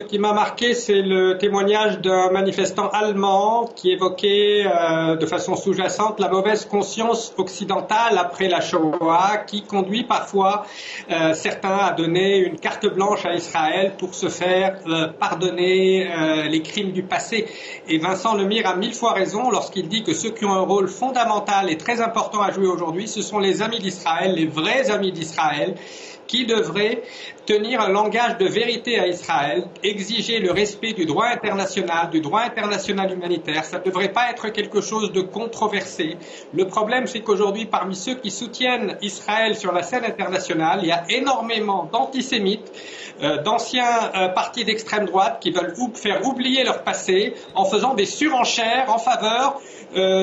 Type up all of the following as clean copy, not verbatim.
Ce qui m'a marqué, c'est le témoignage d'un manifestant allemand qui évoquait de façon sous-jacente la mauvaise conscience occidentale après la Shoah, qui conduit parfois certains à donner une carte blanche à Israël pour se faire pardonner les crimes du passé. Et Vincent Lemire a 1000 fois raison lorsqu'il dit que ceux qui ont un rôle fondamental et très important à jouer aujourd'hui, ce sont les amis d'Israël, les vrais amis d'Israël, qui devrait tenir un langage de vérité à Israël, exiger le respect du droit international humanitaire. Ça ne devrait pas être quelque chose de controversé. Le problème, c'est qu'aujourd'hui, parmi ceux qui soutiennent Israël sur la scène internationale, il y a énormément d'antisémites, d'anciens partis d'extrême droite qui veulent faire oublier leur passé en faisant des surenchères en faveur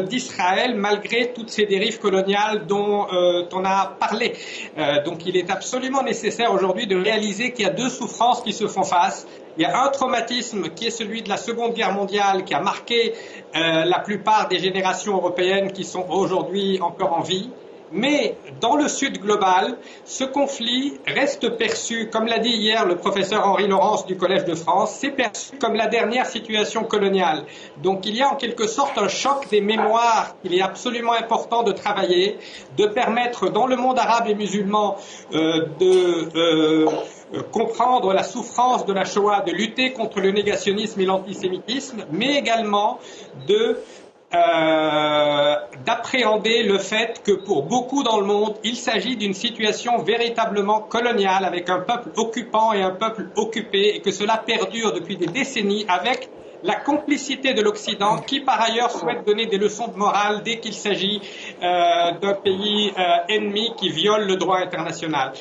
d'Israël malgré toutes ces dérives coloniales dont on a parlé. Donc il est absolument nécessaire aujourd'hui de réaliser qu'il y a deux souffrances qui se font face. Il y a un traumatisme qui est celui de la Seconde Guerre mondiale qui a marqué la plupart des générations européennes qui sont aujourd'hui encore en vie. Mais dans le Sud global, ce conflit reste perçu, comme l'a dit hier le professeur Henri Laurence du Collège de France, c'est perçu comme la dernière situation coloniale. Donc il y a en quelque sorte un choc des mémoires qu'il est absolument important de travailler, de permettre dans le monde arabe et musulman de comprendre la souffrance de la Shoah, de lutter contre le négationnisme et l'antisémitisme, mais également d'appréhender le fait que pour beaucoup dans le monde, il s'agit d'une situation véritablement coloniale avec un peuple occupant et un peuple occupé et que cela perdure depuis des décennies avec la complicité de l'Occident qui par ailleurs souhaite donner des leçons de morale dès qu'il s'agit d'un pays ennemi qui viole le droit international.